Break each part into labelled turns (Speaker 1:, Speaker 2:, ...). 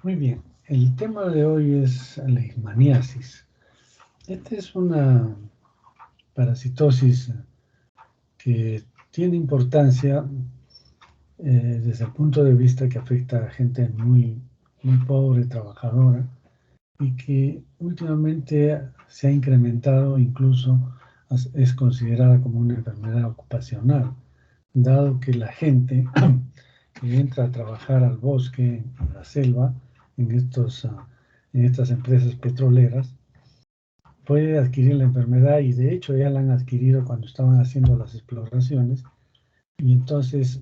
Speaker 1: Muy bien, el tema de hoy es la leishmaniasis. Esta es una parasitosis que tiene importancia desde el punto de vista que afecta a gente muy pobre, trabajadora, y que últimamente se ha incrementado, incluso es considerada como una enfermedad ocupacional, dado que la gente que entra a trabajar al bosque, en la selva, en en estas empresas petroleras, puede adquirir la enfermedad y de hecho ya la han adquirido cuando estaban haciendo las exploraciones y entonces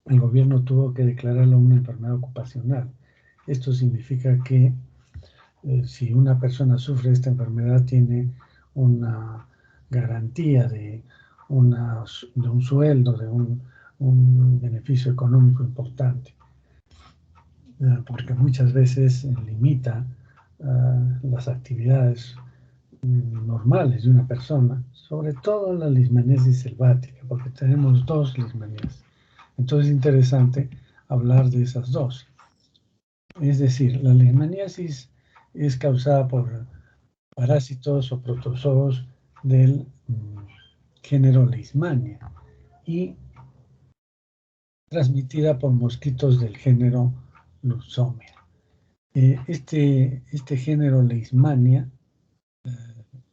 Speaker 1: el gobierno tuvo que declararlo una enfermedad ocupacional. Esto significa que si una persona sufre esta enfermedad tiene una garantía de un sueldo, un beneficio económico importante, porque muchas veces limita las actividades normales de una persona, sobre todo la leishmaniasis selvática, porque tenemos dos leishmaniasis. Entonces es interesante hablar de esas dos. Es decir, la leishmaniasis es causada por parásitos o protozoos del género Leishmania y transmitida por mosquitos del género Luxomia. Este género Leishmania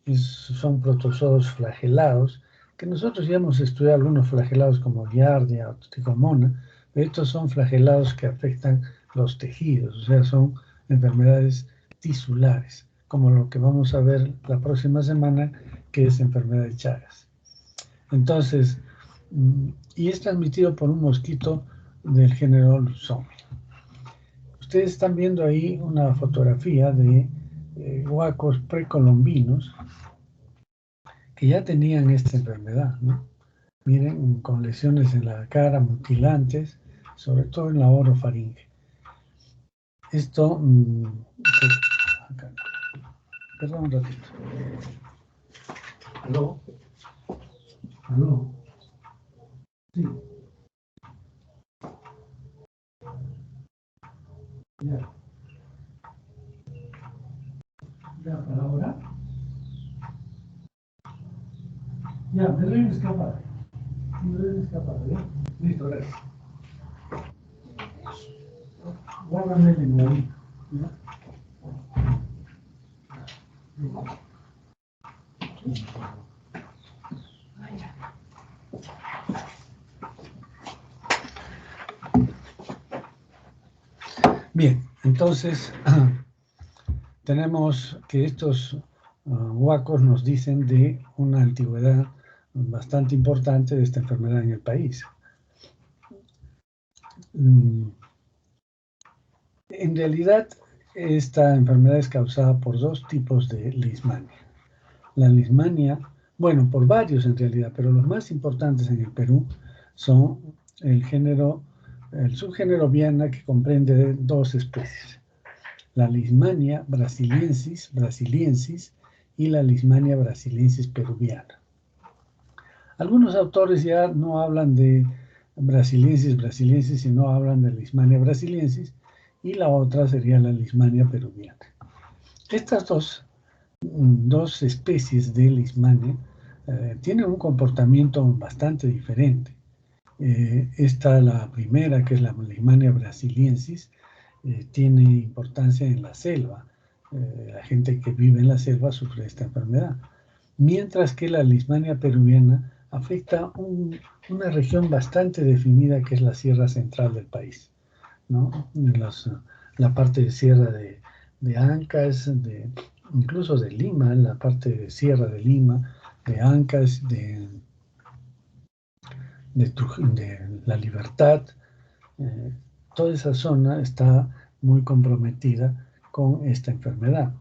Speaker 1: son protozoos flagelados, que nosotros ya hemos estudiado algunos flagelados como Giardia o Trichomona, pero estos son flagelados que afectan los tejidos, o sea, son enfermedades tisulares, como lo que vamos a ver la próxima semana, que es enfermedad de Chagas. Entonces, y es transmitido por un mosquito del género Luxomia. Ustedes están viendo ahí una fotografía de huacos precolombinos que ya tenían esta enfermedad, ¿no? Miren, con lesiones en la cara, mutilantes, sobre todo en la orofaringe. Esto, acá, perdón un ratito. ¿Aló? ¿Aló? Sí. Ya. Ya, para ahora. Ya, me doy una escapada. Me doy una escapada, ¿ya? Listo, gracias. Guárdame el lenguadito, ¿ya? Bien, entonces tenemos que estos huacos nos dicen de una antigüedad bastante importante de esta enfermedad en el país. En realidad, esta enfermedad es causada por dos tipos de leishmania. La leishmania, bueno, por varios en realidad, pero los más importantes en el Perú son el subgénero Viana, que comprende dos especies: la Leishmania brasiliensis y la Leishmania brasiliensis peruviana. Algunos autores ya no hablan de brasiliensis, sino hablan de Leishmania brasiliensis, y la otra sería la Leishmania peruviana. Estas dos especies de Leishmania tienen un comportamiento bastante diferente. La primera, que es la Leishmania brasiliensis, tiene importancia en la selva. La gente que vive en la selva sufre esta enfermedad. Mientras que la Leishmania peruviana afecta una región bastante definida, que es la sierra central del país, ¿no? La parte de sierra de Ancash, incluso de Lima, la parte de sierra de Lima, de Ancash, de La Libertad. Eh, Toda esa zona está muy comprometida con esta enfermedad.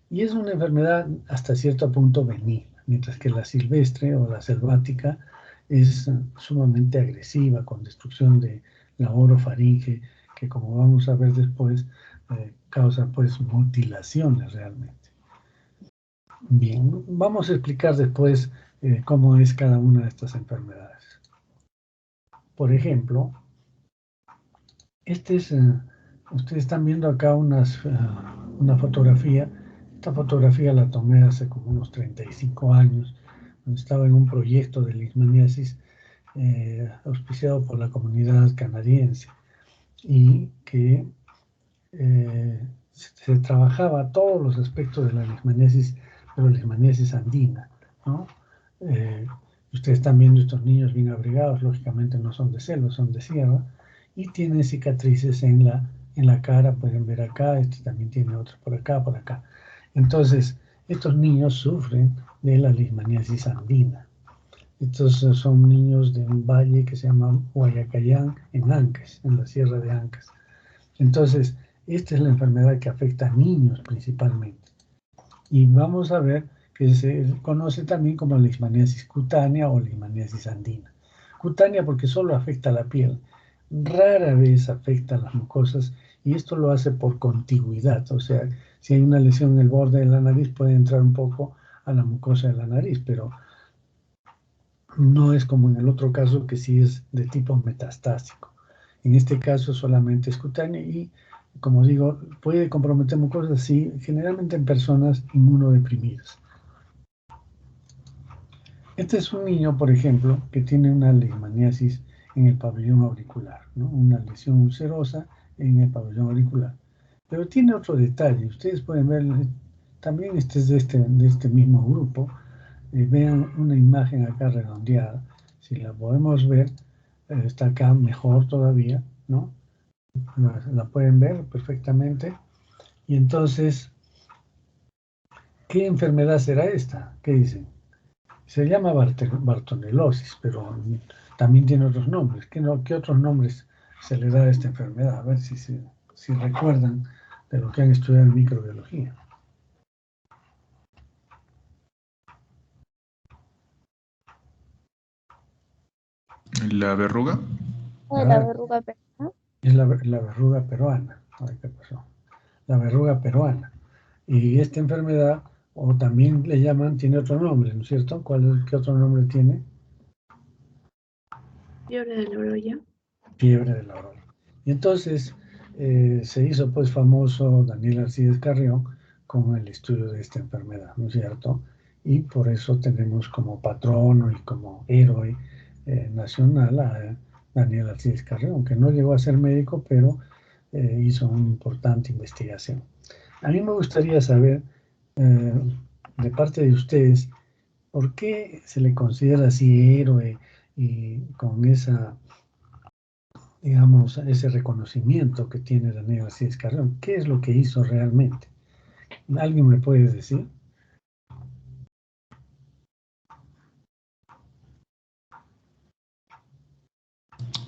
Speaker 1: Y es una enfermedad hasta cierto punto benigna, mientras que la silvestre o la selvática es sumamente agresiva, con destrucción de la orofaringe, que, como vamos a ver después, causa pues mutilaciones realmente. Bien, vamos a explicar después cómo es cada una de estas enfermedades. Por ejemplo, este es Ustedes están viendo acá una fotografía. Esta fotografía la tomé hace como unos 35 años, cuando estaba en un proyecto de leishmaniasis auspiciado por la comunidad canadiense y que se trabajaba todos los aspectos de la leishmaniasis, pero leishmaniasis andina, ¿no? Ustedes están viendo estos niños bien abrigados, lógicamente no son de selva, son de sierra, y tienen cicatrices en la cara, pueden ver acá, este también tiene otro por acá, por acá. Entonces, estos niños sufren de la leishmaniasis andina. Estos son niños de un valle que se llama Guayacayán, en Ancash, en la sierra de Ancash. Entonces, esta es la enfermedad que afecta a niños principalmente. Y vamos a ver que se conoce también como leishmaniasis cutánea o leishmaniasis andina. Cutánea porque solo afecta a la piel, rara vez afecta a las mucosas y esto lo hace por contigüidad, o sea, si hay una lesión en el borde de la nariz puede entrar un poco a la mucosa de la nariz, pero no es como en el otro caso que sí es de tipo metastásico. En este caso solamente es cutáneo y, como digo, puede comprometer mucosas, sí, generalmente en personas inmunodeprimidas. Este es un niño, por ejemplo, que tiene una leishmaniasis en el pabellón auricular, ¿no? Una lesión ulcerosa en el pabellón auricular. Pero tiene otro detalle, ustedes pueden ver, también este es de este mismo grupo, vean una imagen acá redondeada, si la podemos ver, está acá mejor todavía, ¿no? La pueden ver perfectamente. Y entonces, ¿qué enfermedad será esta? ¿Qué dicen? Se llama bartonelosis, pero también tiene otros nombres. ¿Qué otros nombres se le da a esta enfermedad? A ver si recuerdan de lo que han estudiado en microbiología.
Speaker 2: ¿La verruga?
Speaker 3: La verruga peruana.
Speaker 1: Es la verruga peruana. Ay, ¿qué pasó? La verruga peruana. Y esta enfermedad, o también le llaman, tiene otro nombre, ¿no es cierto? ¿Qué otro nombre tiene?
Speaker 3: Fiebre de la orolla.
Speaker 1: Fiebre de la orolla. Y entonces se hizo pues famoso Daniel Alcides Carrión con el estudio de esta enfermedad, ¿no es cierto? Y por eso tenemos como patrono y como héroe nacional a Daniel Alcides Carrión, que no llegó a ser médico, pero hizo una importante investigación. A mí me gustaría saber, de parte de ustedes, ¿por qué se le considera así héroe y con esa, digamos, ese reconocimiento que tiene Daniel Alcides Carrión? ¿Qué es lo que hizo realmente? ¿Alguien me puede decir?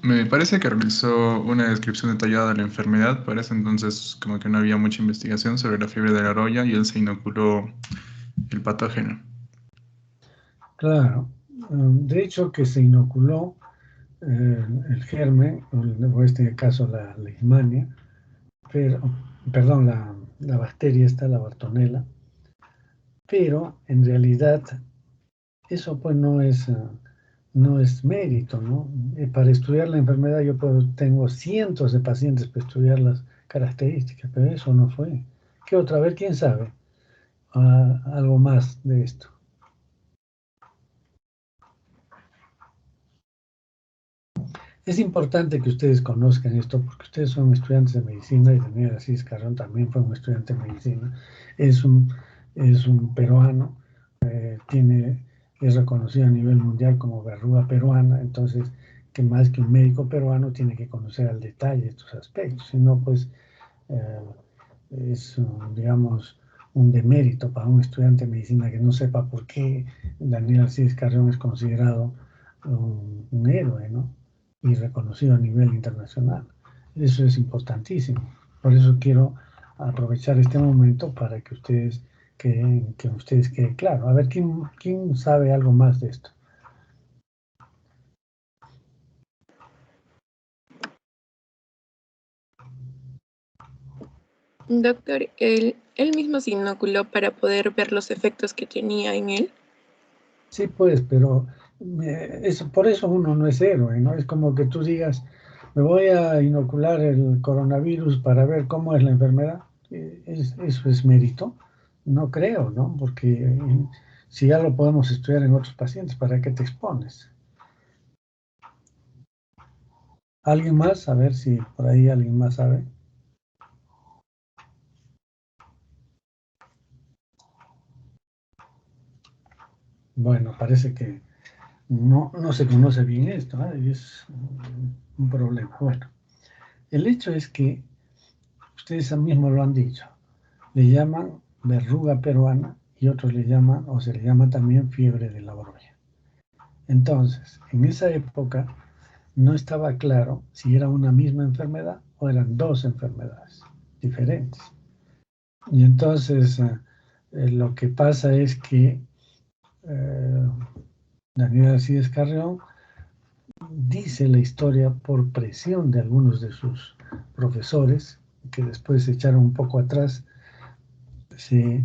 Speaker 2: Me parece que realizó una descripción detallada de la enfermedad. Para ese entonces, como que no había mucha investigación sobre la fiebre de la orolla y él se inoculó el patógeno.
Speaker 1: Claro. De hecho, que se inoculó el germen, o en este caso la leishmania, pero, perdón, la bacteria esta, la Bartonella, pero en realidad eso pues no es mérito, ¿no? Para estudiar la enfermedad yo tengo cientos de pacientes para estudiar las características, pero eso no fue. ¿Qué otra vez? ¿Quién sabe? Algo más de esto. Es importante que ustedes conozcan esto porque ustedes son estudiantes de medicina y Daniel Asís Carrón también fue un estudiante de medicina. Es un peruano, es reconocido a nivel mundial como verruga peruana, entonces que más que un médico peruano tiene que conocer al detalle estos aspectos, si no pues eh, es, digamos, un demérito para un estudiante de medicina que no sepa por qué Daniel Alcides Carrión es considerado un héroe, ¿no? Y reconocido a nivel internacional. Eso es importantísimo. Por eso quiero aprovechar este momento para que ustedes quede claro. A ver, ¿quién sabe algo más de esto?
Speaker 3: Doctor, él mismo se inoculó para poder ver los efectos que tenía en él.
Speaker 1: Sí, pues, pero por eso uno no es héroe, ¿no? Es como que tú digas, me voy a inocular el coronavirus para ver cómo es la enfermedad. ¿Eso es mérito? No creo, ¿no? Porque si ya lo podemos estudiar en otros pacientes, ¿para qué te expones? ¿Alguien más? A ver si por ahí alguien más sabe. Bueno, parece que no se conoce bien esto, ¿eh? Y es un problema. Bueno, el hecho es que ustedes mismos lo han dicho, le llaman verruga peruana y otros le llaman, o se le llama también fiebre de la Oroya. Entonces, en esa época no estaba claro si era una misma enfermedad o eran dos enfermedades diferentes. Y entonces lo que pasa es que Daniel Alcides Carrión dice la historia por presión de algunos de sus profesores, que después se echaron un poco atrás, se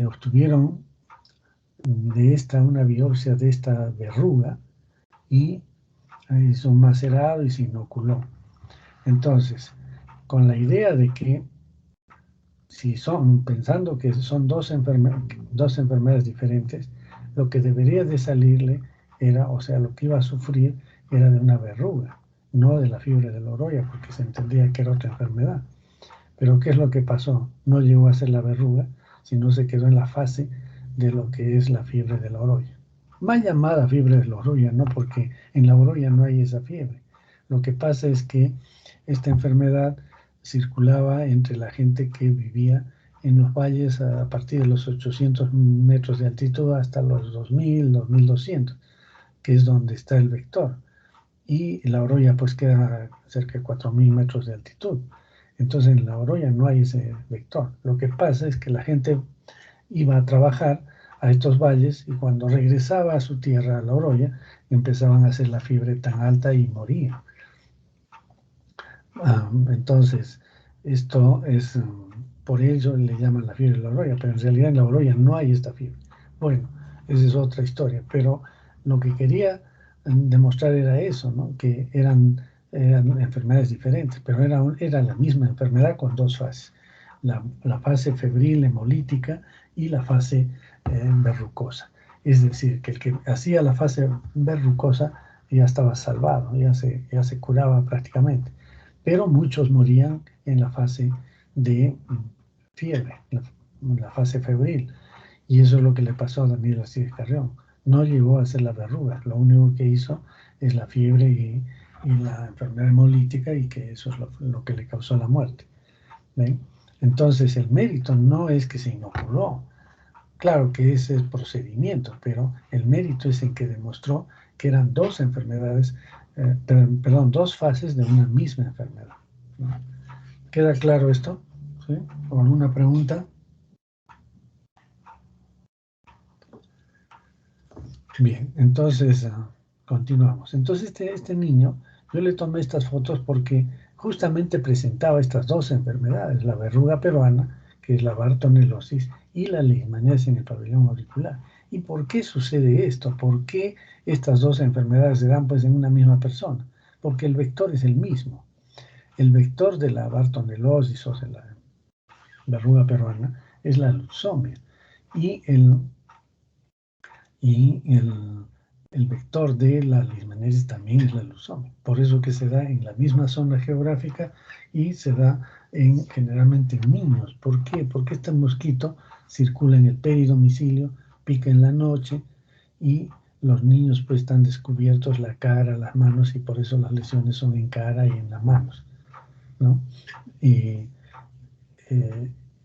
Speaker 1: obtuvieron de esta una biopsia de esta verruga y hizo un macerado y se inoculó. Entonces, con la idea de que si son, pensando que son dos enfermedades diferentes, lo que debería de salirle era, o sea, lo que iba a sufrir era de una verruga, no de la fiebre de la Oroya, porque se entendía que era otra enfermedad. Pero ¿qué es lo que pasó? No llegó a ser la verruga, sino se quedó en la fase de lo que es la fiebre de la Oroya. Más llamada fiebre de la Oroya, no porque en la Oroya no hay esa fiebre. Lo que pasa es que esta enfermedad circulaba entre la gente que vivía en los valles a partir de los 800 metros de altitud hasta los 2000, 2200, que es donde está el vector. Y la Oroya pues queda cerca de 4000 metros de altitud. Entonces en la Oroya no hay ese vector. Lo que pasa es que la gente iba a trabajar a estos valles y cuando regresaba a su tierra, a la Oroya, empezaban a hacer la fiebre tan alta y morían. Entonces, esto es, por ello le llaman la fiebre de la Oroya, pero en realidad en la Oroya no hay esta fiebre. Bueno, esa es otra historia, pero lo que quería demostrar era eso, ¿no? Que eran enfermedades diferentes, pero era la misma enfermedad con dos fases, la fase febril hemolítica y la fase verrucosa. Es decir, que el que hacía la fase verrucosa ya estaba salvado, ya se curaba prácticamente, pero muchos morían en la fase de fiebre, la fase febril. Y eso es lo que le pasó a Daniel Alcides Carrión. No llegó a hacer la verruga, lo único que hizo es la fiebre y la enfermedad hemolítica y que eso es lo que le causó la muerte. ¿Ven? Entonces el mérito no es que se inoculó, claro que ese es el procedimiento, pero el mérito es en que demostró que eran dos enfermedades, perdón, dos fases de una misma enfermedad, ¿no? ¿Queda claro esto? ¿Sí? ¿O alguna pregunta? Bien, entonces continuamos. Entonces este niño, yo le tomé estas fotos porque justamente presentaba estas dos enfermedades, la verruga peruana, que es la bartonelosis, y la leishmaniasis en el pabellón auricular. ¿Y por qué sucede esto? ¿Por qué estas dos enfermedades se dan pues en una misma persona? Porque el vector es el mismo. El vector de la bartonelosis o de la verruga peruana es la luxomia y el vector de la leishmaniasis también es la leucemia. Por eso que se da en la misma zona geográfica y se da generalmente en niños. ¿Por qué? Porque este mosquito circula en el peridomicilio, pica en la noche y los niños pues están descubiertos la cara, las manos y por eso las lesiones son en cara y en las manos, ¿no? Y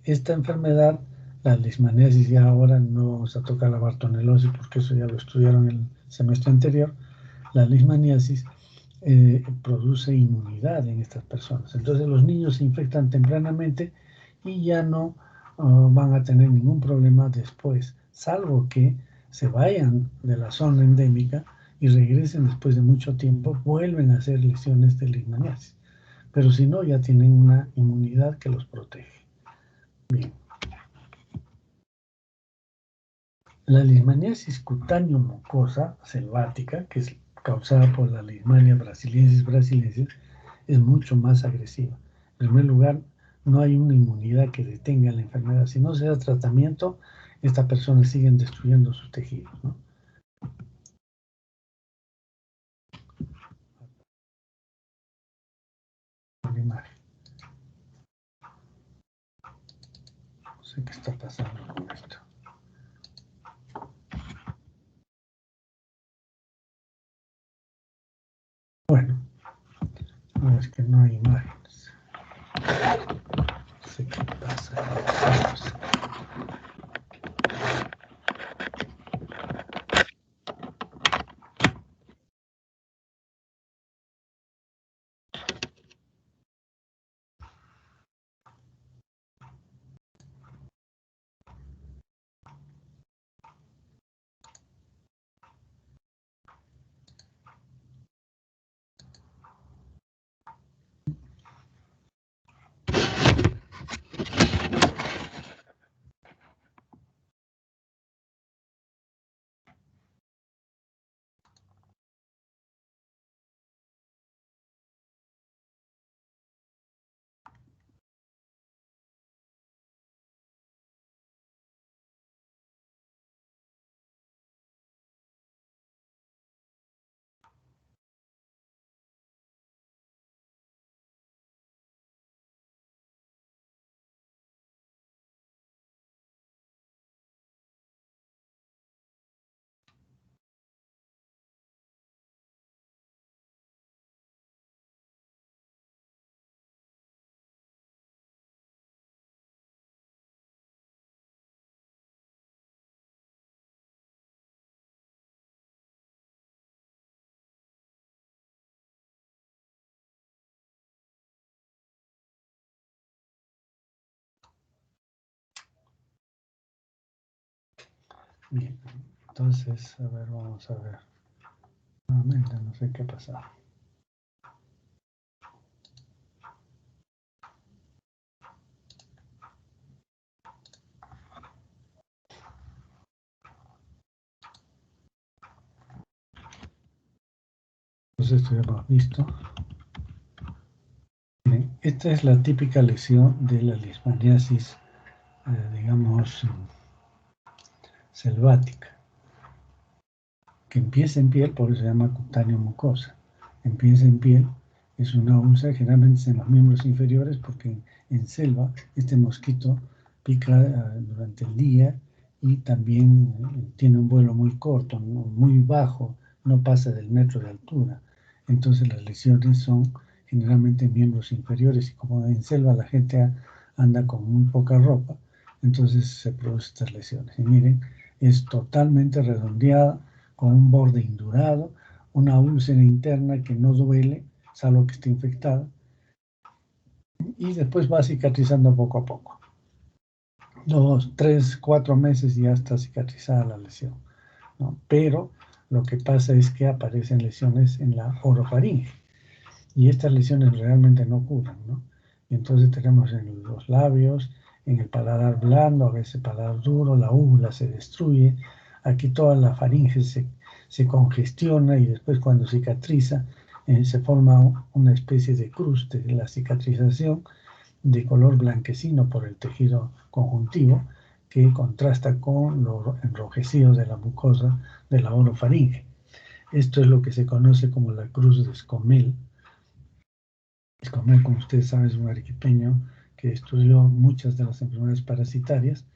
Speaker 1: esta enfermedad, la leishmaniasis, ya ahora no vamos a tocar la bartonelosis porque eso ya lo estudiaron el semestre anterior, la leishmaniasis produce inmunidad en estas personas. Entonces los niños se infectan tempranamente y ya no van a tener ningún problema después, salvo que se vayan de la zona endémica y regresen después de mucho tiempo, vuelven a hacer lesiones de leishmaniasis. Pero si no, ya tienen una inmunidad que los protege. Bien. La leishmaniasis cutáneo-mucosa selvática, que es causada por la Leishmania brasiliensis, es mucho más agresiva. En primer lugar, no hay una inmunidad que detenga la enfermedad. Si no se da tratamiento, estas personas siguen destruyendo sus tejidos, ¿no? La imagen. No sé qué está pasando con esto. Bueno, no, es que no hay imágenes. No sé qué pasa. Bien, entonces, a ver, vamos a ver. Nuevamente, no sé qué pasa. Entonces, esto ya lo hemos visto. Miren, esta es la típica lesión de la leishmaniasis, digamos, selvática, que empieza en piel, por eso se llama cutáneo mucosa. Empieza en piel, es una úlcera, generalmente en los miembros inferiores, porque en selva este mosquito pica durante el día y también tiene un vuelo muy corto, ¿no? Muy bajo, no pasa del metro de altura. Entonces las lesiones son generalmente en miembros inferiores y como en selva la gente anda con muy poca ropa, entonces se producen estas lesiones. Y miren, es totalmente redondeada, con un borde indurado, una úlcera interna que no duele, salvo que esté infectada, y después va cicatrizando poco a poco. 2, 3, 4 meses ya está cicatrizada la lesión, ¿no? Pero lo que pasa es que aparecen lesiones en la orofaringe, y estas lesiones realmente no curan, ¿no? Y entonces tenemos en los labios, en el paladar blando, a veces paladar duro, la úvula se destruye, aquí toda la faringe se congestiona y después cuando cicatriza se forma una especie de cruz de la cicatrización de color blanquecino por el tejido conjuntivo que contrasta con lo enrojecido de la mucosa de la orofaringe. Esto es lo que se conoce como la cruz de Scomel. Scomel, como ustedes saben, es un arequipeño que estudió muchas de las enfermedades parasitarias,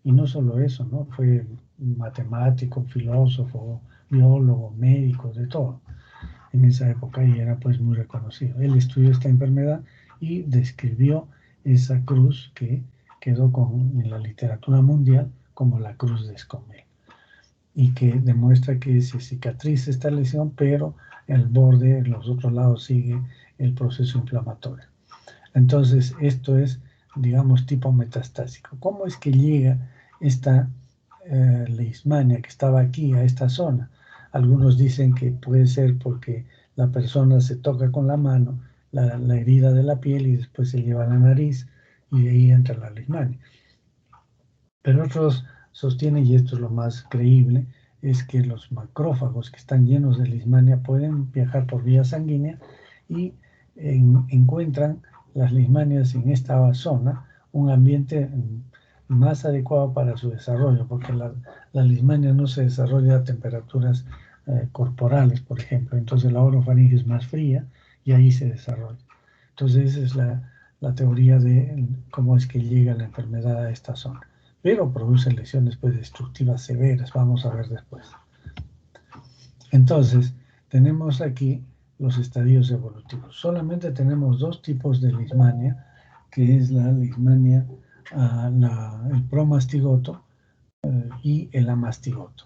Speaker 1: y no solo eso, ¿no? Fue matemático, filósofo, biólogo, médico, de todo en esa época, y era pues muy reconocido. Él estudió esta enfermedad y describió esa cruz que quedó en la literatura mundial como la cruz de Scomel, y que demuestra que se cicatriza esta lesión, pero el borde, en los otros lados, sigue el proceso inflamatorio. Entonces, esto es, digamos, tipo metastásico. ¿Cómo es que llega esta leishmania que estaba aquí, a esta zona? Algunos dicen que puede ser porque la persona se toca con la mano la herida de la piel y después se lleva a la nariz y de ahí entra la leishmania. Pero otros sostienen, y esto es lo más creíble, es que los macrófagos que están llenos de leishmania pueden viajar por vía sanguínea y encuentran las leishmanias en esta zona un ambiente más adecuado para su desarrollo, porque la leishmania no se desarrolla a temperaturas corporales, por ejemplo. Entonces la orofaringe es más fría y ahí se desarrolla. Entonces esa es la teoría de cómo es que llega la enfermedad a esta zona. Pero produce lesiones pues, destructivas severas, vamos a ver después. Entonces, tenemos aquí los estadios evolutivos. Solamente tenemos dos tipos de leishmania, que es la leishmania, el promastigoto y el amastigoto.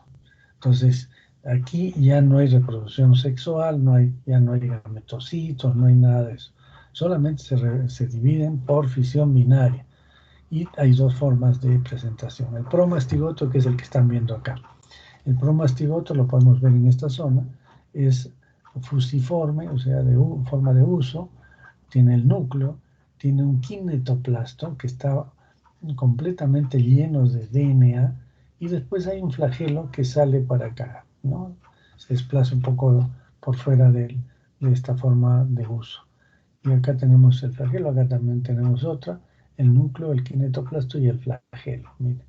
Speaker 1: Entonces, aquí ya no hay reproducción sexual, ya no hay gametocitos, no hay nada de eso. Solamente se dividen por fisión binaria. Y hay dos formas de presentación. El promastigoto, que es el que están viendo acá. El promastigoto, lo podemos ver en esta zona, es fusiforme, o sea, de forma de uso, tiene el núcleo, tiene un kinetoplasto que está completamente lleno de DNA, y después hay un flagelo que sale para acá, ¿no? Se desplaza un poco por fuera de esta forma de uso. Y acá tenemos el flagelo, acá también tenemos otra, el núcleo, el kinetoplasto y el flagelo. Miren.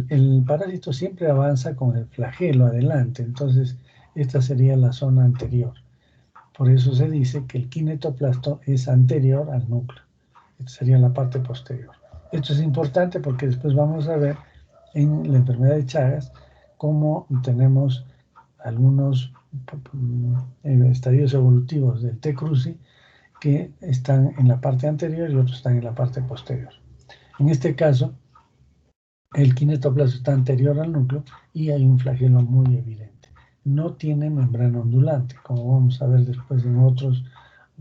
Speaker 1: El parásito siempre avanza con el flagelo adelante, entonces esta sería la zona anterior. Por eso se dice que el kinetoplasto es anterior al núcleo. Esta sería la parte posterior. Esto es importante porque después vamos a ver en la enfermedad de Chagas cómo tenemos algunos estadios evolutivos del T. cruzi que están en la parte anterior y otros están en la parte posterior. En este caso, el kinetoplasto está anterior al núcleo y hay un flagelo muy evidente. No tiene membrana ondulante, como vamos a ver después en otros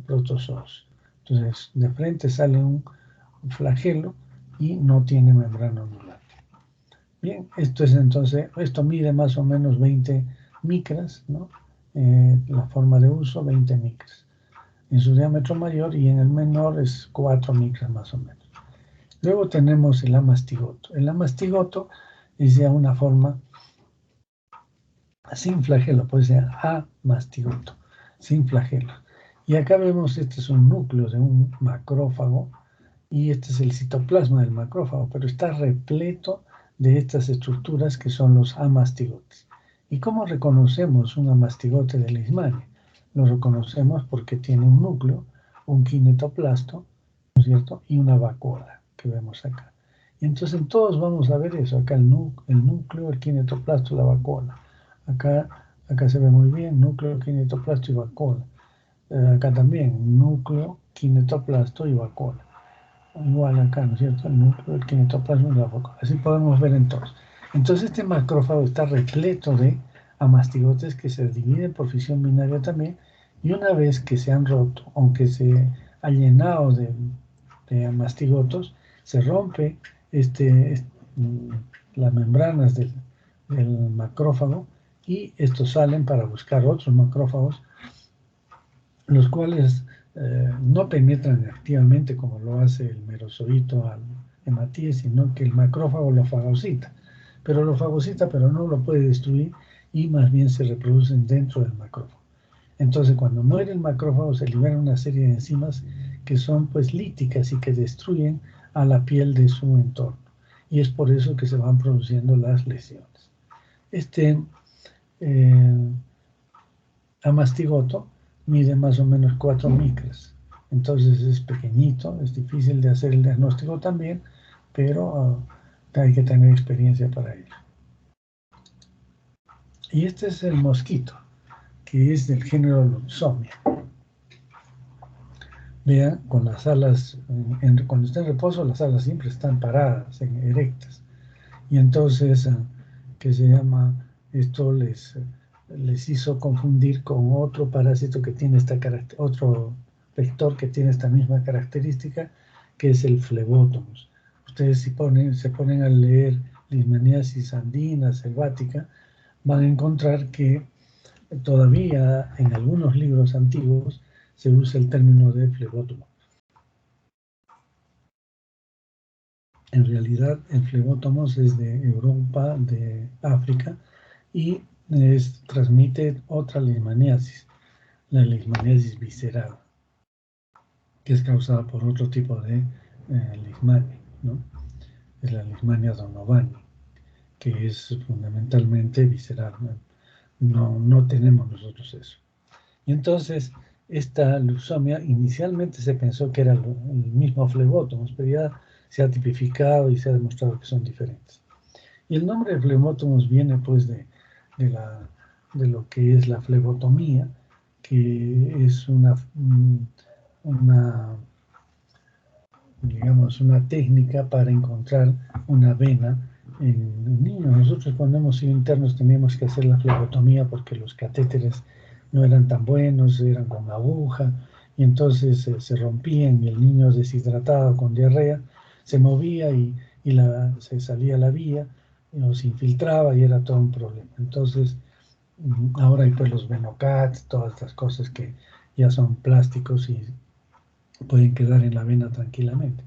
Speaker 1: protozoos. Entonces, de frente sale un flagelo y no tiene membrana ondulante. Bien, esto mide más o menos 20 micras, ¿no? La forma de uso, 20 micras. En su diámetro mayor y en el menor es 4 micras más o menos. Luego tenemos el amastigoto. El amastigoto es ya una forma sin flagelo, puede ser amastigoto, sin flagelo. Y acá vemos, este es un núcleo de un macrófago y este es el citoplasma del macrófago, pero está repleto de estas estructuras que son los amastigotes. ¿Y cómo reconocemos un amastigote de leishmania? Lo reconocemos porque tiene un núcleo, un kinetoplasto, ¿no es cierto? Y una vacuola que vemos acá. Y entonces en todos vamos a ver eso, acá el núcleo, el kinetoplasto, la vacuola. Acá se ve muy bien, núcleo, kinetoplasto y vacuola. Acá también, núcleo, kinetoplasto y vacuola. Igual acá, ¿no es cierto? El núcleo, el kinetoplasma y la vacuola. Así podemos ver en todos. Entonces este macrófago está repleto de amastigotes que se dividen por fisión binaria también, y una vez que se han roto, aunque se ha llenado de amastigotos, se rompe las membranas del macrófago y estos salen para buscar otros macrófagos, los cuales no penetran activamente como lo hace el merozoito al hematíes, sino que el macrófago lo fagocita, pero no lo puede destruir y más bien se reproducen dentro del macrófago. Entonces, cuando muere el macrófago se libera una serie de enzimas que son pues líticas y que destruyen a la piel de su entorno. Y es por eso que se van produciendo las lesiones. Amastigoto mide más o menos 4 micras. Entonces es pequeñito, es difícil de hacer el diagnóstico también, pero hay que tener experiencia para ello. Y este es el mosquito, que es del género Lunsomia. Vean, con las alas, cuando está en reposo, las alas siempre están paradas, erectas. Y entonces, ¿qué se llama? Esto les hizo confundir con otro parásito que tiene otro vector que tiene esta misma característica, que es el Phlebotomus. Ustedes si se ponen a leer Leishmaniasis andina, selvática, van a encontrar que todavía en algunos libros antiguos se usa el término de Phlebotomus. En realidad, el Phlebotomus es de Europa, de África, y transmite otra leishmaniasis, la leishmaniasis visceral. que es causada por otro tipo de leishmania, ¿no? Es la Leishmania donovani, que es fundamentalmente visceral, ¿no? No tenemos nosotros eso. Y entonces, esta leucemia inicialmente se pensó que era el mismo Phlebotomus, pero ya se ha tipificado y se ha demostrado que son diferentes. Y el nombre de Phlebotomus viene pues de lo que es la flebotomía, que es digamos, una técnica para encontrar una vena en niños. Nosotros cuando hemos sido internos teníamos que hacer la flebotomía porque los catéteres no eran tan buenos, eran con aguja, y entonces se rompían y el niño deshidratado con diarrea se movía y se salía la vía, o se infiltraba y era todo un problema. Entonces, ahora hay pues los Venocat, todas estas cosas que ya son plásticos y pueden quedar en la vena tranquilamente.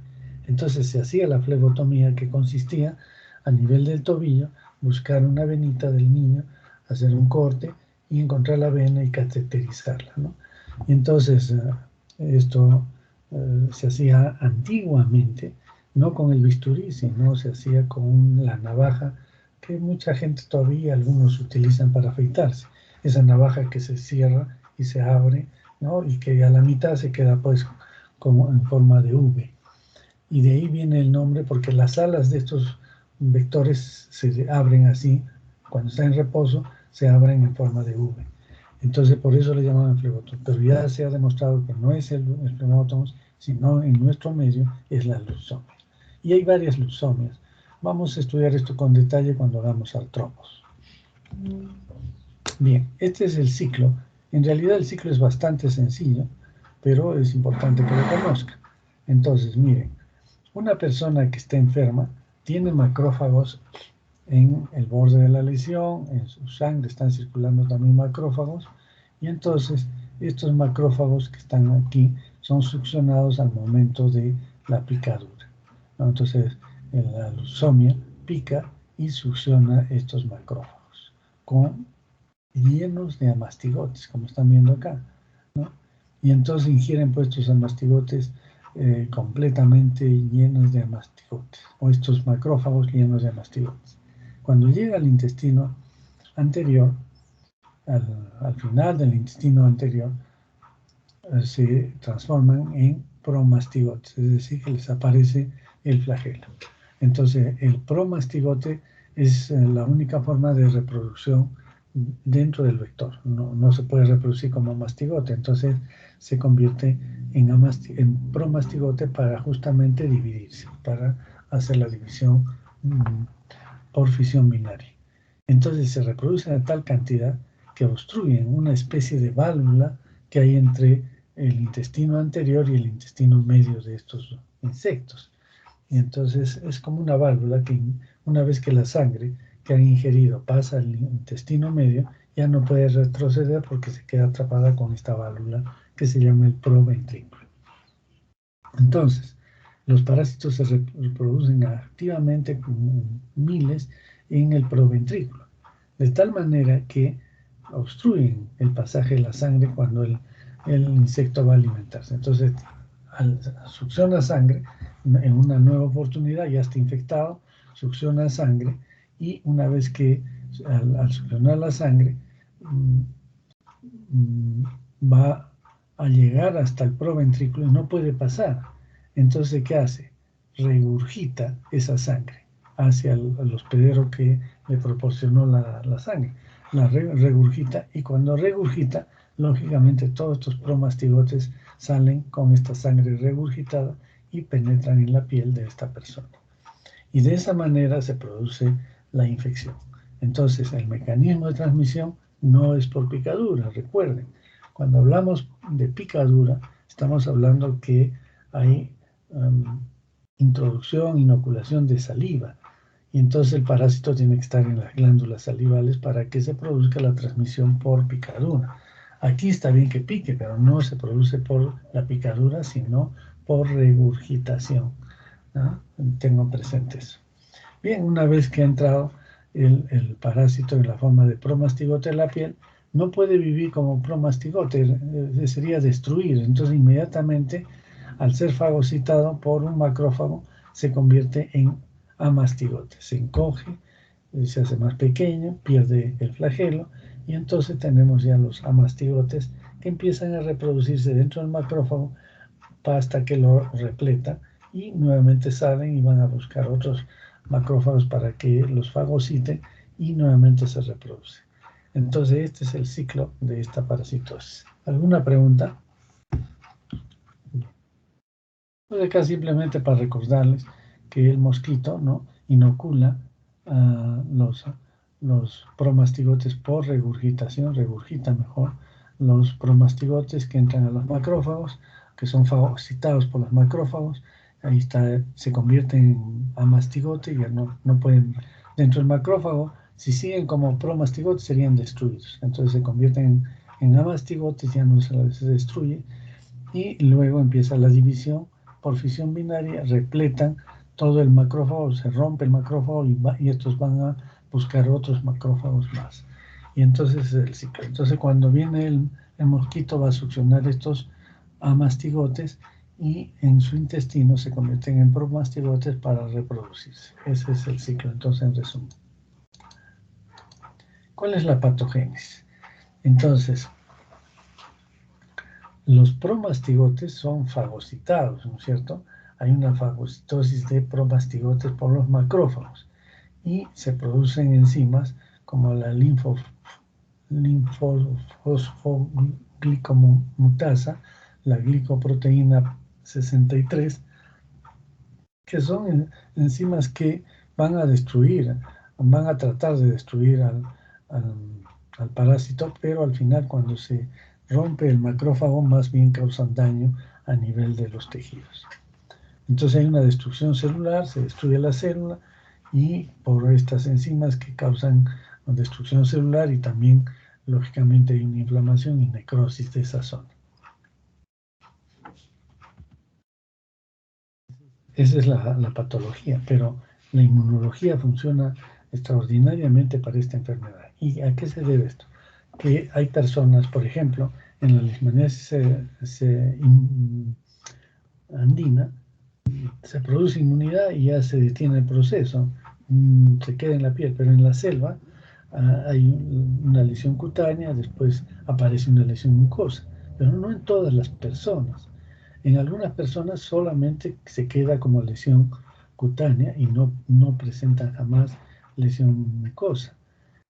Speaker 1: Entonces se hacía la flebotomía, que consistía a nivel del tobillo, buscar una venita del niño, hacer un corte y encontrar la vena y cateterizarla, ¿no? Y entonces esto se hacía antiguamente, no con el bisturí, sino se hacía con la navaja que mucha gente todavía, algunos utilizan para afeitarse. Esa navaja que se cierra y se abre, ¿no? Y que a la mitad se queda pues como en forma de V. Y de ahí viene el nombre porque las alas de estos vectores se abren así, cuando está en reposo, se abren en forma de V. Entonces por eso le llamaban flebotomos. Pero ya se ha demostrado que no es el flebotomos, sino en nuestro medio es la leucemia. Y hay varias leucemias. Vamos a estudiar esto con detalle cuando hagamos artropos. Bien, este es el ciclo. En realidad el ciclo es bastante sencillo, pero es importante que lo conozcan. Entonces, miren, una persona que está enferma tiene macrófagos en el borde de la lesión, en su sangre están circulando también macrófagos, y entonces estos macrófagos que están aquí son succionados al momento de la picadura, ¿no? Entonces, en la leucemia pica y succiona estos macrófagos llenos de amastigotes, como están viendo acá, ¿no? Y entonces ingieren pues estos amastigotes completamente llenos de amastigotes, o estos macrófagos llenos de amastigotes. Cuando llega al intestino anterior, al final del intestino anterior, se transforman en promastigotes, es decir, que les aparece el flagelo. Entonces, el promastigote es la única forma de reproducción dentro del vector. No se puede reproducir como mastigote, entonces se convierte en promastigote para justamente dividirse, para hacer la división por fisión binaria. Entonces se reproducen a tal cantidad que obstruyen una especie de válvula que hay entre el intestino anterior y el intestino medio de estos insectos. Y entonces es como una válvula que una vez que la sangre que han ingerido pasa al intestino medio, ya no puede retroceder porque se queda atrapada con esta válvula que se llama el proventrículo. Entonces, los parásitos se reproducen activamente como miles en el proventrículo, de tal manera que obstruyen el pasaje de la sangre cuando el insecto va a alimentarse. Entonces, succiona sangre en una nueva oportunidad, ya está infectado, succiona sangre y una vez que al succionar la sangre va a llegar hasta el proventrículo y no puede pasar. Entonces, ¿qué hace? Regurgita esa sangre hacia el hospedero que le proporcionó la sangre. La regurgita, y cuando regurgita, lógicamente todos estos promastigotes salen con esta sangre regurgitada y penetran en la piel de esta persona. Y de esa manera se produce la infección. Entonces, el mecanismo de transmisión no es por picadura, recuerden. Cuando hablamos de picadura, estamos hablando que hay introducción, inoculación de saliva. Y entonces el parásito tiene que estar en las glándulas salivales para que se produzca la transmisión por picadura. Aquí está bien que pique, pero no se produce por la picadura, sino por regurgitación, ¿no? Tengo presente eso. Bien, una vez que ha entrado el parásito en la forma de promastigote en la piel, no puede vivir como promastigote, sería destruir. Entonces inmediatamente al ser fagocitado por un macrófago, se convierte en amastigote, se encoge, se hace más pequeño, pierde el flagelo, y entonces tenemos ya los amastigotes que empiezan a reproducirse dentro del macrófago hasta que lo repletan y nuevamente salen y van a buscar otros macrófagos para que los fagociten y nuevamente se reproduce. Entonces este es el ciclo de esta parasitosis. ¿Alguna pregunta? Pues acá simplemente para recordarles que el mosquito, ¿no?, inocula los promastigotes por regurgitación, regurgita mejor los promastigotes que entran a los macrófagos, que son fagocitados por los macrófagos. Ahí está, se convierten en amastigote y ya no pueden, dentro del macrófago, si siguen como promastigotes serían destruidos. Entonces se convierten en amastigotes, ya no se destruye, y luego empieza la división por fisión binaria, repletan todo el macrófago, se rompe el macrófago y estos van a buscar otros macrófagos más. Y entonces es el ciclo. Entonces cuando viene el mosquito va a succionar estos amastigotes y en su intestino se convierten en promastigotes para reproducirse. Ese es el ciclo, entonces en resumen. ¿Cuál es la patogénesis? Entonces, los promastigotes son fagocitados, ¿no es cierto? Hay una fagocitosis de promastigotes por los macrófagos y se producen enzimas como la linfosfosfoglicomutasa, la glicoproteína 63, que son enzimas que van a tratar de destruir al parásito, pero al final cuando se rompe el macrófago más bien causan daño a nivel de los tejidos. Entonces hay una destrucción celular, se destruye la célula y por estas enzimas que causan destrucción celular y también lógicamente hay una inflamación y necrosis de esa zona. Esa es la patología, pero la inmunología funciona extraordinariamente para esta enfermedad. ¿Y a qué se debe esto? Que hay personas, por ejemplo, en la leishmaniasis andina, se produce inmunidad y ya se detiene el proceso, se queda en la piel, pero en la selva hay una lesión cutánea, después aparece una lesión mucosa, pero no en todas las personas. En algunas personas solamente se queda como lesión cutánea y no presentan jamás lesión mucosa.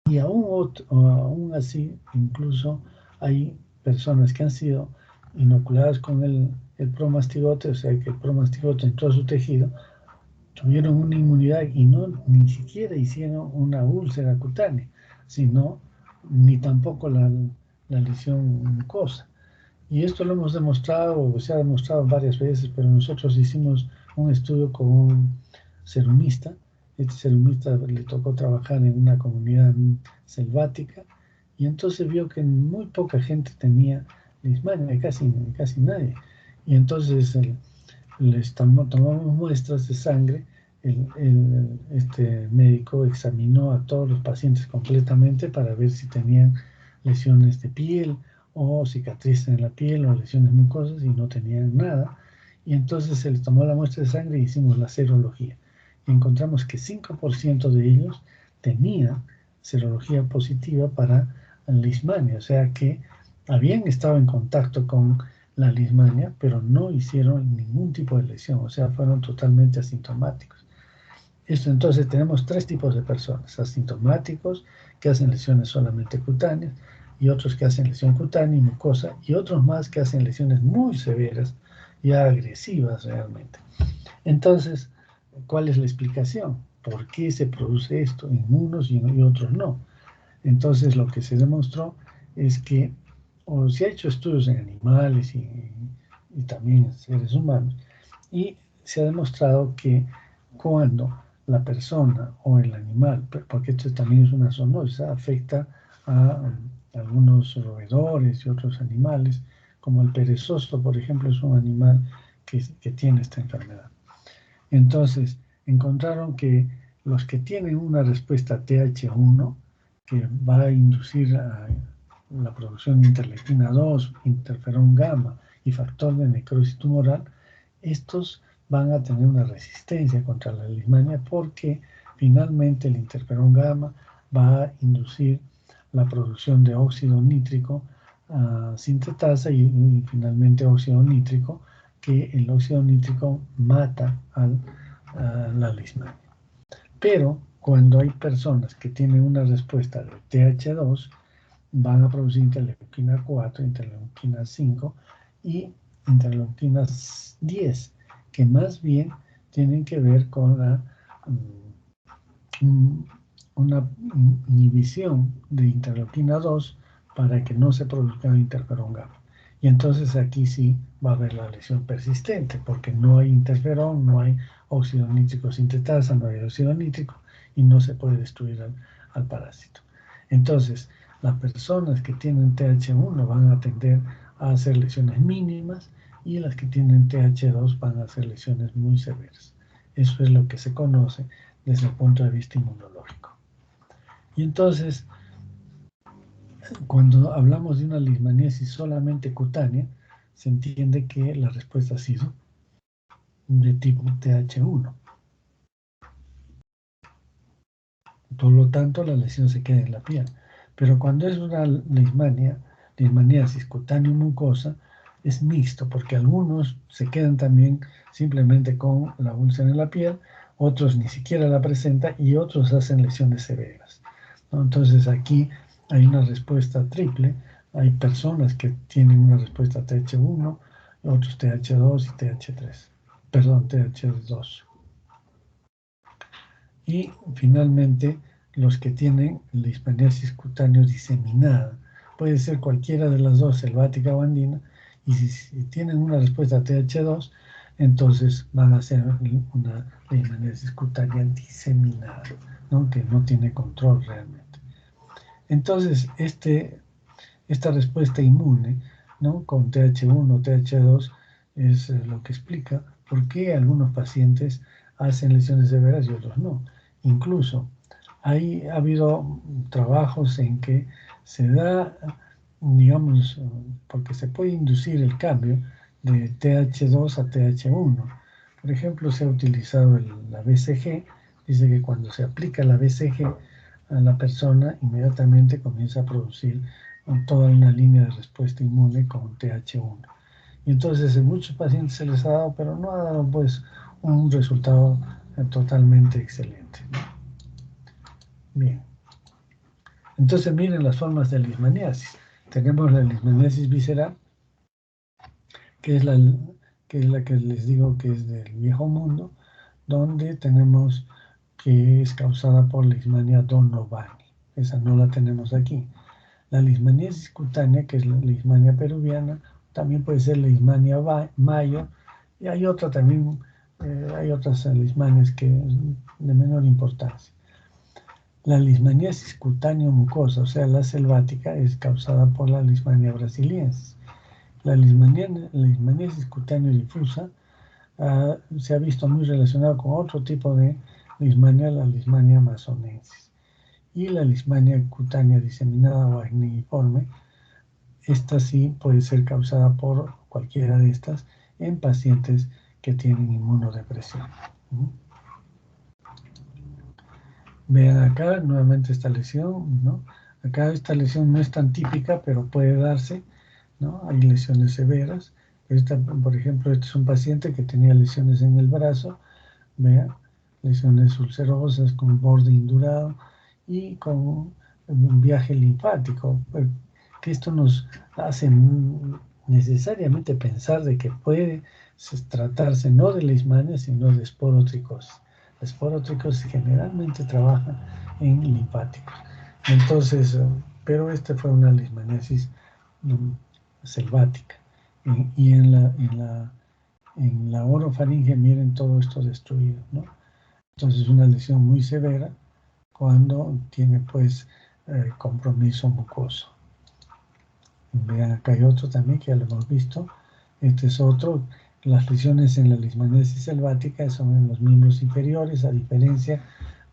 Speaker 1: Y aún así, incluso hay personas que han sido inoculadas con el promastigote, o sea que el promastigote entró a su tejido, tuvieron una inmunidad y ni siquiera hicieron una úlcera cutánea, ni tampoco la lesión mucosa. Y esto lo hemos demostrado, se ha demostrado varias veces, pero nosotros hicimos un estudio con un serumista. Este serumista le tocó trabajar en una comunidad selvática y entonces vio que muy poca gente tenía leishmania, casi nadie. Y entonces tomamos muestras de sangre, este médico examinó a todos los pacientes completamente para ver si tenían lesiones de piel o cicatrices en la piel o lesiones mucosas y no tenían nada. Y entonces se les tomó la muestra de sangre y hicimos la serología. Y encontramos que 5% de ellos tenían serología positiva para leishmania, o sea que habían estado en contacto con la leishmania, pero no hicieron ningún tipo de lesión, o sea, fueron totalmente asintomáticos. Entonces tenemos tres tipos de personas: asintomáticos, que hacen lesiones solamente cutáneas, y otros que hacen lesión cutánea y mucosa, y otros más que hacen lesiones muy severas, ya agresivas realmente. Entonces, ¿cuál es la explicación? ¿Por qué se produce esto en unos y otros no? Entonces, lo que se demostró es que, o se ha hecho estudios en animales y también en seres humanos, y se ha demostrado que cuando la persona o el animal, porque esto también es una zoonosis, afecta a algunos roedores y otros animales, como el perezoso, por ejemplo, es un animal que tiene esta enfermedad. Entonces, encontraron que los que tienen una respuesta TH1, que va a inducir la producción de interleucina 2, interferón gamma y factor de necrosis tumoral, estos van a tener una resistencia contra la leishmania porque finalmente el interferón gamma va a inducir la producción de óxido nítrico sintetasa y finalmente óxido nítrico, que el óxido nítrico mata a la leishmania. Pero cuando hay personas que tienen una respuesta de TH2, van a producir interleuquina 4, interleuquina 5 y interleuquina 10, que más bien tienen que ver con una inhibición de interleuquina 2 para que no se produzca interferón gamma. Y entonces aquí sí va a haber la lesión persistente, porque no hay interferón, no hay óxido nítrico sintetasa, no hay óxido nítrico y no se puede destruir al parásito. Entonces, las personas que tienen TH1 van a tender a hacer lesiones mínimas y las que tienen TH2 van a hacer lesiones muy severas. Eso es lo que se conoce desde el punto de vista inmunológico. Y entonces, cuando hablamos de una leishmaniasis solamente cutánea, se entiende que la respuesta ha sido de tipo TH1. Por lo tanto, la lesión se queda en la piel. Pero cuando es una leishmaniasis cutáneo-mucosa, es mixto, porque algunos se quedan también simplemente con la úlcera en la piel, otros ni siquiera la presentan y otros hacen lesiones severas, ¿no? Entonces aquí hay una respuesta triple. Hay personas que tienen una respuesta TH1, otros TH2 y TH3. Perdón, TH2. Y finalmente, los que tienen leishmaniasis cutáneo diseminada. Puede ser cualquiera de las dos, selvática o andina, y si tienen una respuesta TH2, entonces van a ser una leishmaniasis cutánea diseminada, ¿no? Que no tiene control realmente. Entonces, esta respuesta inmune, ¿no? Con TH1 o TH2 es lo que explica por qué algunos pacientes hacen lesiones severas y otros no. Incluso ha habido trabajos en que se da, digamos, porque se puede inducir el cambio de TH2 a TH1. Por ejemplo, se ha utilizado la BCG. Dice que cuando se aplica la BCG a la persona, inmediatamente comienza a producir toda una línea de respuesta inmune con TH1. Y entonces en muchos pacientes se les ha dado, pero no ha dado pues un resultado totalmente excelente. Bien. Entonces miren las formas de leishmaniasis. Tenemos la leishmaniasis visceral, que es la que les digo que es del viejo mundo, donde tenemos que es causada por Leishmania donovani. Esa no la tenemos aquí. La leishmaniasis cutánea, que es la leishmania peruviana, también puede ser leishmania mayo, y hay otra también, hay otras leishmanias que de menor importancia. La leishmaniasis cutáneo-mucosa, o sea, la selvática, es causada por la leishmania brasiliensis. La leishmaniasis cutáneo-difusa se ha visto muy relacionada con otro tipo de leishmania, la leishmania amazonensis. Y la leishmania cutánea diseminada o acneiforme, esta sí puede ser causada por cualquiera de estas en pacientes que tienen inmunodepresión. Vean acá nuevamente esta lesión, ¿no? Acá esta lesión no es tan típica, pero puede darse, ¿no? Hay lesiones severas. Esta, por ejemplo, este es un paciente que tenía lesiones en el brazo, vean, lesiones ulcerosas con borde indurado y con un viaje linfático, que esto nos hace necesariamente pensar de que puede tratarse no de leishmania, sino de esporotricosis. La esporotricosis generalmente trabaja en linfáticos. Entonces, pero esta fue una leishmaniasis selvática. Y en la orofaringe, miren todo esto destruido, ¿no? Entonces, una lesión muy severa cuando tiene, pues, compromiso mucoso. Vean, acá hay otro también que ya lo hemos visto. Este es otro. Las lesiones en la leishmaniasis selvática son en los miembros inferiores, a diferencia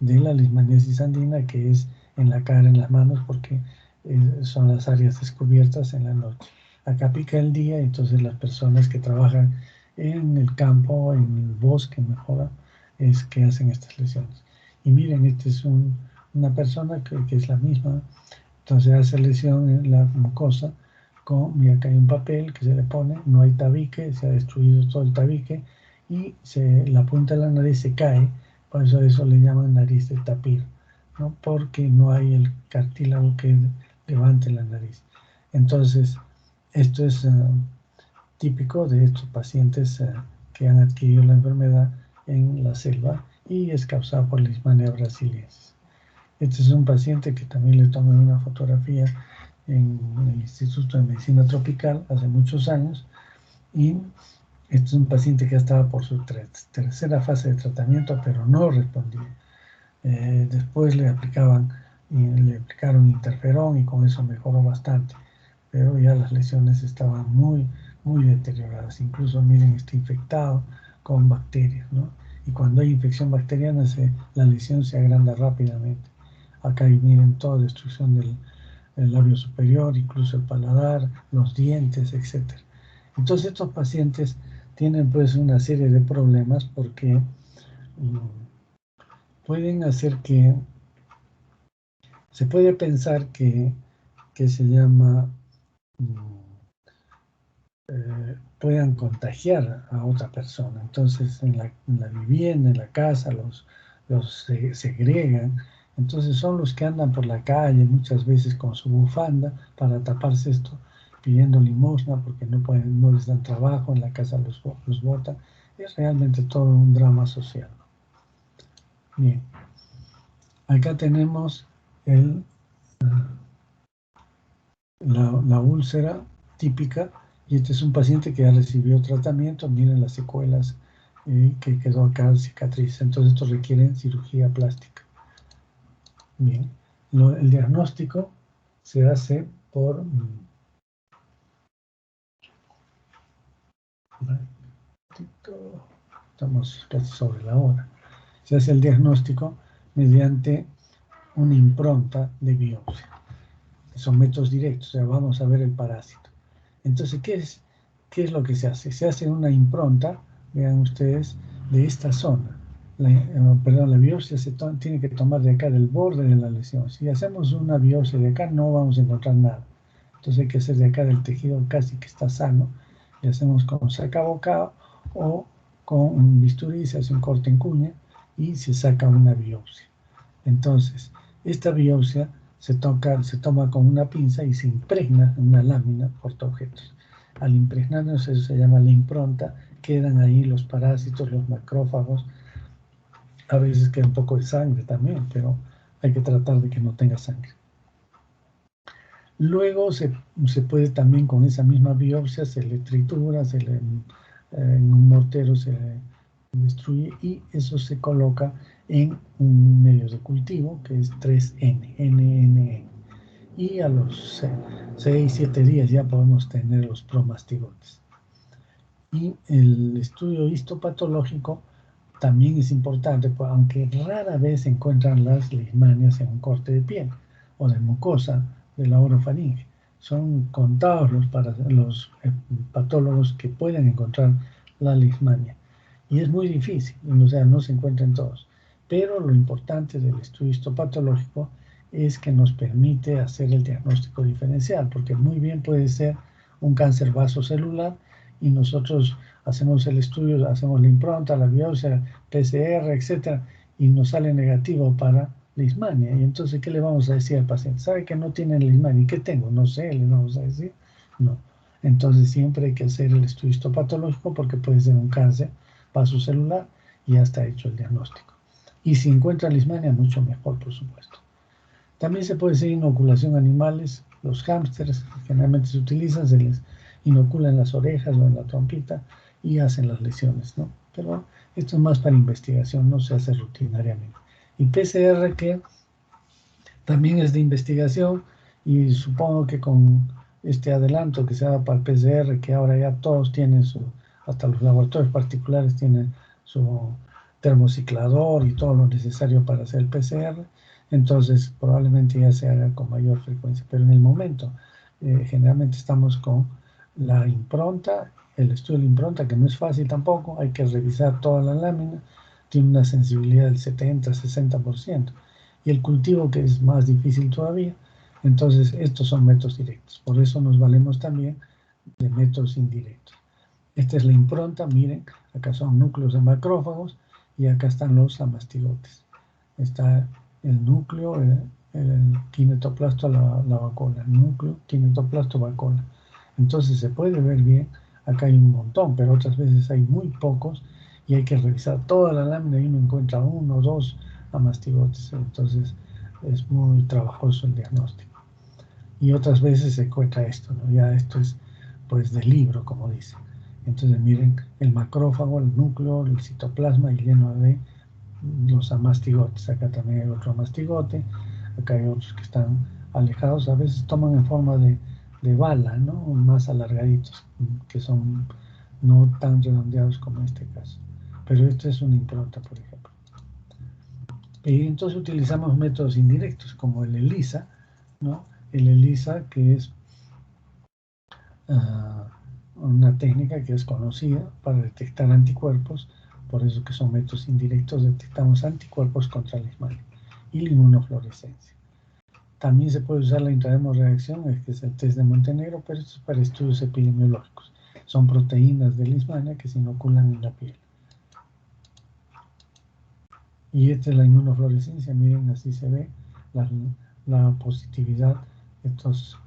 Speaker 1: de la leishmaniasis andina, que es en la cara, en las manos, porque son las áreas descubiertas en la noche. Acá pica el día, entonces las personas que trabajan en el campo, en el bosque mejor, es que hacen estas lesiones. Y miren, esta es una persona que es la misma, entonces hace lesión en la mucosa, mira, acá hay un papel que se le pone, no hay tabique, se ha destruido todo el tabique, y la punta de la nariz se cae, por eso le llaman nariz de tapir, ¿no? Porque no hay el cartílago que levante la nariz. Entonces, esto es típico de estos pacientes que han adquirido la enfermedad en la selva y es causado por Leishmania brasiliensis. Este es un paciente que también le tomé una fotografía en el Instituto de Medicina Tropical hace muchos años, y este es un paciente que estaba por su tercera fase de tratamiento, pero no respondía. Después le aplicaron interferón y con eso mejoró bastante, pero ya las lesiones estaban muy, muy deterioradas. Incluso, miren, está infectado con bacterias, ¿no? Y cuando hay infección bacteriana, la lesión se agranda rápidamente. Acá miren toda destrucción del labio superior, incluso el paladar, los dientes, etc. Entonces estos pacientes tienen pues una serie de problemas porque pueden hacer que se puede pensar que se llama puedan contagiar a otra persona. Entonces en la vivienda, en la casa, los segregan. Entonces son los que andan por la calle muchas veces con su bufanda para taparse esto, pidiendo limosna porque no les dan trabajo, en la casa los botan. Es realmente todo un drama social. Bien, acá tenemos la úlcera típica, y este es un paciente que ya recibió tratamiento. Miren las secuelas que quedó acá, cicatriz. Entonces estos requieren cirugía plástica. Bien, el diagnóstico se hace por estamos casi sobre la hora. Se hace el diagnóstico mediante una impronta de biopsia. Son métodos directos, o sea, vamos a ver el parásito. Entonces, ¿qué es lo que se hace? Se hace una impronta, vean ustedes, de esta zona. La biopsia tiene que tomar de acá, del borde de la lesión. Si hacemos una biopsia de acá, no vamos a encontrar nada. Entonces hay que hacer de acá del tejido casi que está sano. Y hacemos con sacabocado o con un bisturí, se hace un corte en cuña y se saca una biopsia. Entonces, esta biopsia se toma con una pinza y se impregna en una lámina portaobjetos. Al impregnarnos, eso se llama la impronta, quedan ahí los parásitos, los macrófagos. A veces queda un poco de sangre también, pero hay que tratar de que no tenga sangre. Luego se puede también con esa misma biopsia, se le tritura, en un mortero se le destruye y eso se coloca en un medio de cultivo que es 3N, NNN. Y a los 6-7 días ya podemos tener los promastigotes. Y el estudio histopatológico también es importante, aunque rara vez se encuentran las leishmanias en un corte de piel o de mucosa de la orofaringe. Son contados los patólogos que pueden encontrar la leishmania. Y es muy difícil, o sea, no se encuentran todos. Pero lo importante del estudio histopatológico es que nos permite hacer el diagnóstico diferencial, porque muy bien puede ser un cáncer vasocelular y nosotros hacemos el estudio, hacemos la impronta, la biopsia, PCR, etcétera, y nos sale negativo para leishmania. Y entonces, ¿qué le vamos a decir al paciente? ¿Sabe que no tiene leishmania? ¿Y qué tengo? No sé, le vamos a decir. No. Entonces, siempre hay que hacer el estudio histopatológico porque puede ser un cáncer vasocelular y ya está hecho el diagnóstico. Y si encuentra leishmania, mucho mejor, por supuesto. También se puede hacer inoculación a animales. Los hámsters generalmente se utilizan, se les inocula en las orejas o en la trompita y hacen las lesiones, ¿no? Pero esto es más para investigación, no se hace rutinariamente. Y PCR, que también es de investigación, y supongo que con este adelanto que se da para el PCR, que ahora ya todos tienen hasta los laboratorios particulares tienen su termociclador y todo lo necesario para hacer el PCR, entonces probablemente ya se haga con mayor frecuencia. Pero en el momento, generalmente estamos con la impronta el estudio de la impronta, que no es fácil tampoco, hay que revisar toda la lámina, tiene una sensibilidad del 70-60%, y el cultivo, que es más difícil todavía. Entonces estos son métodos directos, por eso nos valemos también de métodos indirectos. Esta es la impronta, miren, acá son núcleos de macrófagos y acá están los amastigotes. Está el núcleo, el kinetoplasto, la vacuola, el núcleo, kinetoplasto, vacuola. Entonces se puede ver bien, acá hay un montón, pero otras veces hay muy pocos y hay que revisar toda la lámina y uno encuentra uno o dos amastigotes. Entonces es muy trabajoso el diagnóstico. Y otras veces se encuentra esto, ¿no? Ya esto es pues del libro, como dice. Entonces miren el macrófago, el núcleo, el citoplasma y lleno de los amastigotes. Acá también hay otro amastigote, acá hay otros que están alejados, a veces toman en forma de bala, ¿no? Más alargaditos, que son no tan redondeados como en este caso. Pero esto es una impronta, por ejemplo. Y entonces utilizamos métodos indirectos, como el ELISA, ¿no? El ELISA, que es una técnica que es conocida para detectar anticuerpos, por eso que son métodos indirectos, detectamos anticuerpos contra la Leishmania y la inmunofluorescencia. También se puede usar la intradermoreacción, que es el test de Montenegro, pero esto es para estudios epidemiológicos. Son proteínas de Leishmania que se inoculan en la piel. Y esta es la inmunofluorescencia, miren, así se ve la positividad. Estos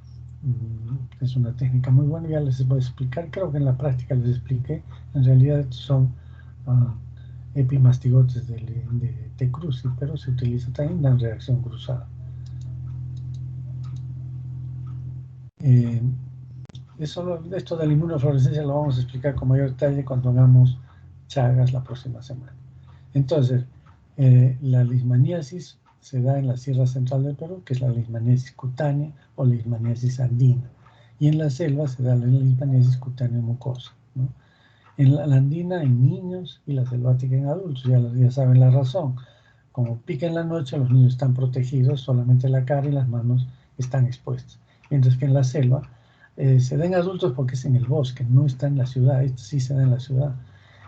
Speaker 1: es una técnica muy buena, ya les voy a explicar, creo que en la práctica les expliqué, en realidad son epimastigotes de T. cruzi, pero se utiliza también la reacción cruzada. Esto de la inmunofluorescencia lo vamos a explicar con mayor detalle cuando hagamos Chagas la próxima semana. Entonces, la leishmaniasis se da en la Sierra Central del Perú, que es la leishmaniasis cutánea o leishmaniasis andina. Y en la selva se da la leishmaniasis cutánea mucosa, ¿no? En la andina en niños y la selvática en adultos, ya saben la razón. Como pica en la noche, los niños están protegidos, solamente la cara y las manos están expuestas. Mientras que en la selva se da en adultos porque es en el bosque, no está en la ciudad. Esto sí se da en la ciudad.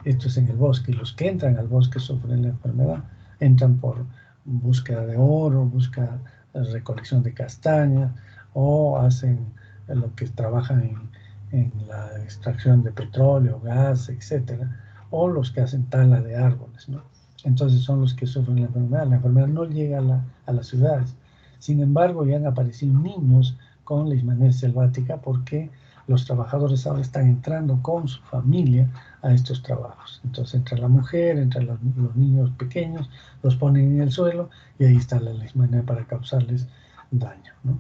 Speaker 1: Esto es en el bosque. Y los que entran al bosque sufren la enfermedad. Entran por búsqueda de oro, busca recolección de castañas o hacen lo que trabajan en la extracción de petróleo, gas, etcétera, o los que hacen tala de árboles, ¿no? Entonces son los que sufren la enfermedad. La enfermedad no llega a las ciudades. Sin embargo, ya han aparecido niños con leishmaniasis selvática porque los trabajadores ahora están entrando con su familia a estos trabajos. Entonces entra la mujer, entran los niños pequeños, los ponen en el suelo y ahí está la leishmania para causarles daño, ¿no?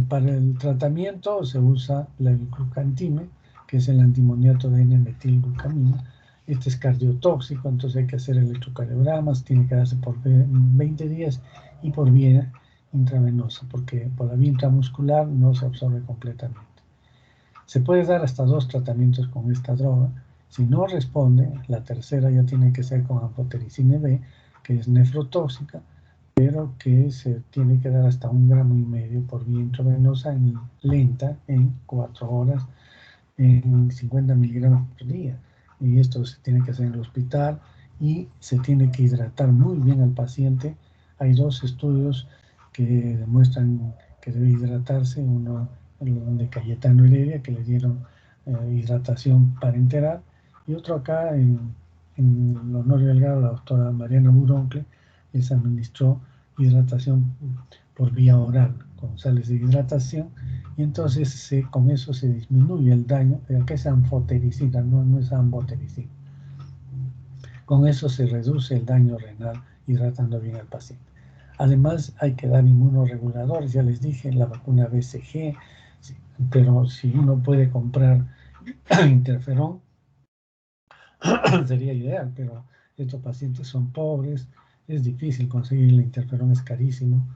Speaker 1: Para el tratamiento se usa el glucantime, que es el antimoniato de N-metilglucamina. Este es cardiotóxico, entonces hay que hacer electrocardiogramas, tiene que darse por 20 días y por vía intravenosa, porque por la vía intramuscular no se absorbe completamente. Se puede dar hasta 2 tratamientos con esta droga. Si no responde, la tercera ya tiene que ser con anfotericina B, que es nefrotóxica, pero que se tiene que dar hasta 1,5 gramos por vía intravenosa lenta en 4 horas en 50 miligramos por día. Y esto se tiene que hacer en el hospital y se tiene que hidratar muy bien al paciente. Hay 2 estudios que demuestran que debe hidratarse, uno de Cayetano Heredia, que le dieron hidratación parenteral, y otro acá en Honorio Delgado, la doctora Mariana Buroncle, les administró hidratación por vía oral, con sales de hidratación, y entonces con eso se disminuye el daño, pero acá es anfotericina, no es ambotericina. Con eso se reduce el daño renal hidratando bien al paciente. Además hay que dar inmunoreguladores, ya les dije, la vacuna BCG, pero si uno puede comprar interferón, sería ideal, pero estos pacientes son pobres, es difícil conseguir el interferón, es carísimo.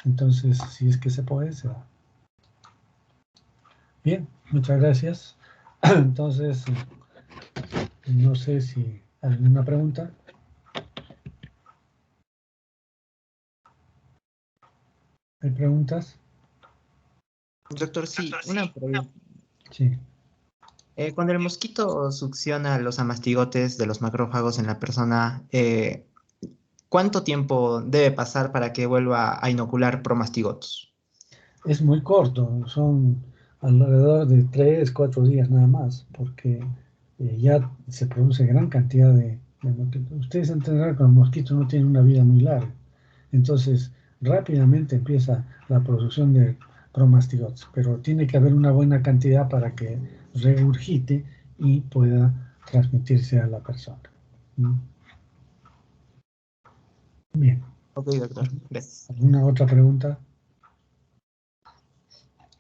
Speaker 1: Entonces, si es que se puede, se da. Bien, muchas gracias. Entonces, no sé si hay alguna pregunta. ¿Hay preguntas?
Speaker 4: Doctor, sí, una pregunta.
Speaker 1: Sí.
Speaker 4: Cuando el mosquito succiona los amastigotes de los macrófagos en la persona, ¿cuánto tiempo debe pasar para que vuelva a inocular promastigotos?
Speaker 1: Es muy corto, son alrededor de 3, 4 días nada más, porque ya se produce gran cantidad de mosquitos. Ustedes entenderán que los mosquitos no tienen una vida muy larga, entonces rápidamente empieza la producción de promastigotes, pero tiene que haber una buena cantidad para que regurgite y pueda transmitirse a la persona. ¿Mm? Bien.
Speaker 4: Ok, doctor. Gracias.
Speaker 1: ¿Alguna otra pregunta?